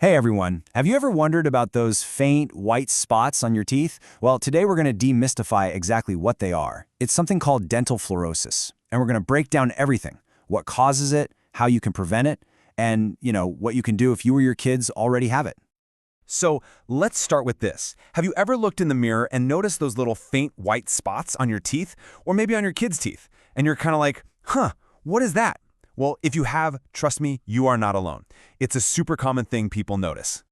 Hey everyone, have you ever wondered about those faint white spots on your teeth? Well, today we're going to demystify exactly what they are. It's something called dental fluorosis, and we're going to break down everything: what causes it, how you can prevent it, and, what you can do if you or your kids already have it. So let's start with this. Have you ever looked in the mirror and noticed those little faint white spots on your teeth, or maybe on your kids' teeth, and you're kind of like, what is that? Well, if you have, trust me, you are not alone. It's a super common thing people notice.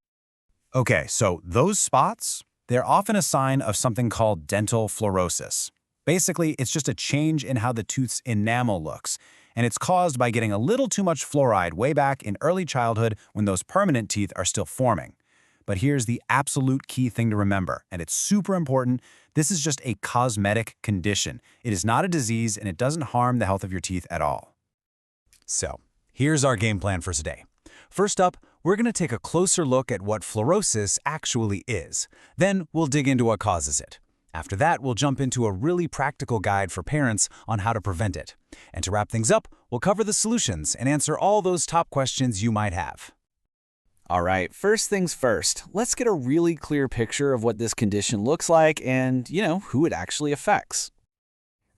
Okay, so those spots, they're often a sign of something called dental fluorosis. Basically, it's just a change in how the tooth's enamel looks, and it's caused by getting a little too much fluoride way back in early childhood when those permanent teeth are still forming. But here's the absolute key thing to remember, and it's super important. This is just a cosmetic condition. It is not a disease, and it doesn't harm the health of your teeth at all. So, here's our game plan for today. First up, we're going to take a closer look at what fluorosis actually is. Then we'll dig into what causes it. After that, we'll jump into a really practical guide for parents on how to prevent it. And to wrap things up, we'll cover the solutions and answer all those top questions you might have. All right, first things first, let's get a really clear picture of what this condition looks like and, who it actually affects.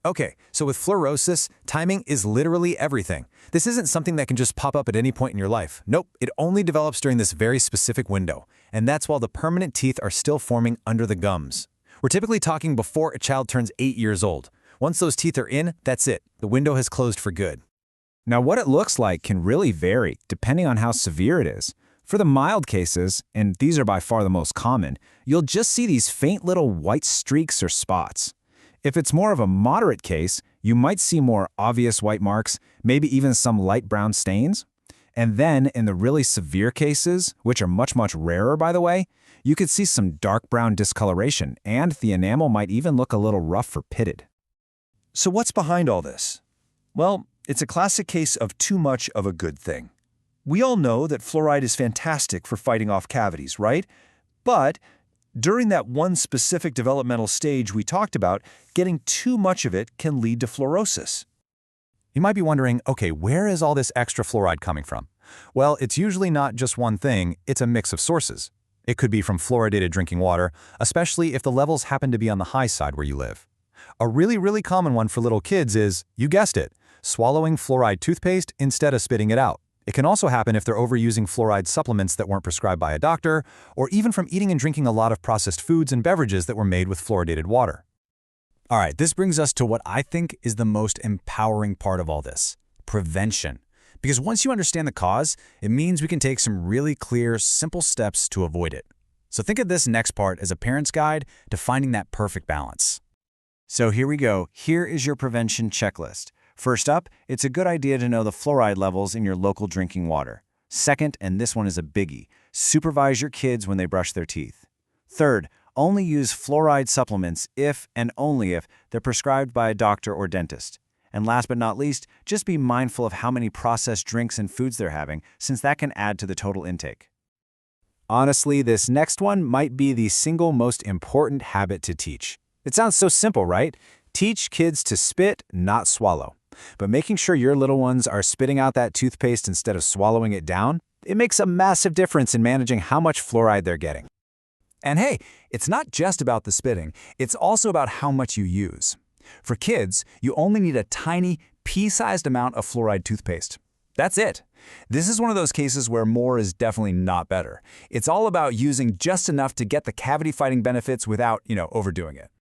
Okay, so with fluorosis, timing is literally everything. This isn't something that can just pop up at any point in your life. Nope, it only develops during this very specific window, and that's while the permanent teeth are still forming under the gums. We're typically talking before a child turns 8 years old. Once those teeth are in, that's it. The window has closed for good. Now, what it looks like can really vary depending on how severe it is. For the mild cases, and these are by far the most common, you'll just see these faint little white streaks or spots. If it's more of a moderate case, you might see more obvious white marks, maybe even some light brown stains. And then in the really severe cases, which are much, much rarer by the way, you could see some dark brown discoloration, and the enamel might even look a little rough or pitted. So what's behind all this? Well, it's a classic case of too much of a good thing. We all know that fluoride is fantastic for fighting off cavities, right? But during that one specific developmental stage we talked about, getting too much of it can lead to fluorosis. You might be wondering, okay, where is all this extra fluoride coming from? Well, it's usually not just one thing, it's a mix of sources. It could be from fluoridated drinking water, especially if the levels happen to be on the high side where you live. A really common one for little kids is, you guessed it, swallowing fluoride toothpaste instead of spitting it out. It can also happen if they're overusing fluoride supplements that weren't prescribed by a doctor, or even from eating and drinking a lot of processed foods and beverages that were made with fluoridated water. All right, this brings us to what I think is the most empowering part of all this: prevention. Because once you understand the cause, it means we can take some really clear, simple steps to avoid it. So think of this next part as a parent's guide to finding that perfect balance. So here we go. Here is your prevention checklist. First up, it's a good idea to know the fluoride levels in your local drinking water. Second, and this one is a biggie, supervise your kids when they brush their teeth. Third, only use fluoride supplements if and only if they're prescribed by a doctor or dentist. And last but not least, just be mindful of how many processed drinks and foods they're having, since that can add to the total intake. Honestly, this next one might be the single most important habit to teach. It sounds so simple, right? Teach kids to spit, not swallow. But making sure your little ones are spitting out that toothpaste instead of swallowing it down, it makes a massive difference in managing how much fluoride they're getting. And hey, it's not just about the spitting, it's also about how much you use. For kids, you only need a tiny, pea-sized amount of fluoride toothpaste. That's it. This is one of those cases where more is definitely not better. It's all about using just enough to get the cavity-fighting benefits without, overdoing it.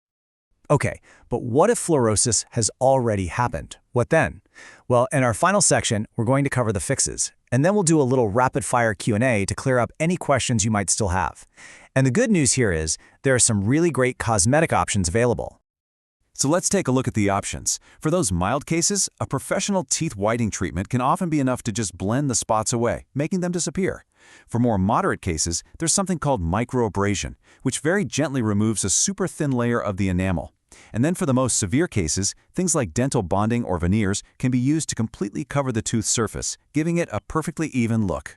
Okay, but what if fluorosis has already happened? What then? Well, in our final section, we're going to cover the fixes, and then we'll do a little rapid-fire Q&A to clear up any questions you might still have. And the good news here is there are some really great cosmetic options available. So let's take a look at the options. For those mild cases, a professional teeth whitening treatment can often be enough to just blend the spots away, making them disappear. For more moderate cases, there's something called microabrasion, which very gently removes a super thin layer of the enamel. And then for the most severe cases, things like dental bonding or veneers can be used to completely cover the tooth surface, giving it a perfectly even look.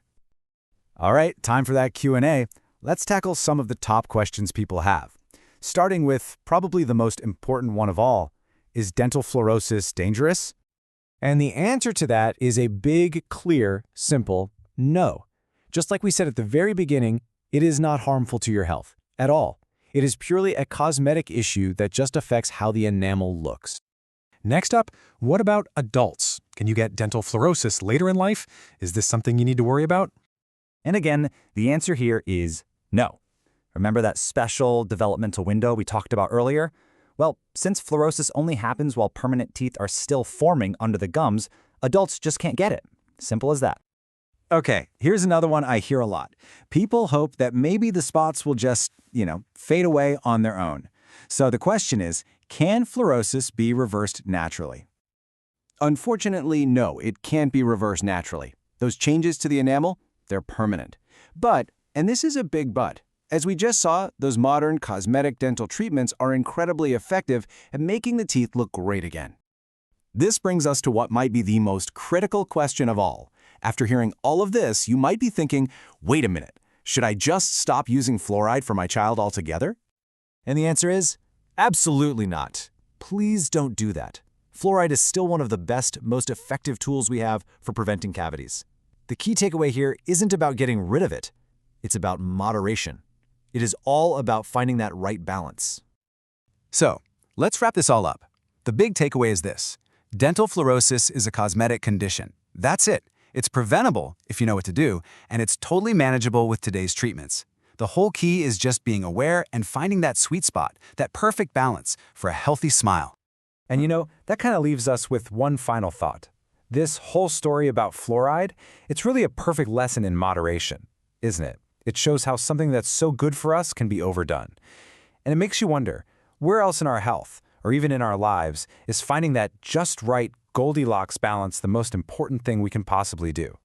All right, time for that Q&A. Let's tackle some of the top questions people have. Starting with probably the most important one of all, is dental fluorosis dangerous? And the answer to that is a big, clear, simple no. Just like we said at the very beginning, it is not harmful to your health at all. It is purely a cosmetic issue that just affects how the enamel looks. Next up, what about adults? Can you get dental fluorosis later in life? Is this something you need to worry about? And again, the answer here is no. Remember that special developmental window we talked about earlier? Well, since fluorosis only happens while permanent teeth are still forming under the gums, adults just can't get it. Simple as that. Okay, here's another one I hear a lot. People hope that maybe the spots will just, fade away on their own. So the question is, can fluorosis be reversed naturally? Unfortunately, no, it can't be reversed naturally. Those changes to the enamel, they're permanent. But, and this is a big but, as we just saw, those modern cosmetic dental treatments are incredibly effective at making the teeth look great again. This brings us to what might be the most critical question of all. After hearing all of this, you might be thinking, wait a minute, should I just stop using fluoride for my child altogether? And the answer is, absolutely not. Please don't do that. Fluoride is still one of the best, most effective tools we have for preventing cavities. The key takeaway here isn't about getting rid of it. It's about moderation. It is all about finding that right balance. So, let's wrap this all up. The big takeaway is this. Dental fluorosis is a cosmetic condition. That's it. It's preventable if you know what to do, and it's totally manageable with today's treatments. The whole key is just being aware and finding that sweet spot, that perfect balance for a healthy smile. And that kind of leaves us with one final thought. This whole story about fluoride, it's really a perfect lesson in moderation, isn't it? It shows how something that's so good for us can be overdone. And it makes you wonder, where else in our health, or even in our lives, is finding that just right Goldilocks balance the most important thing we can possibly do?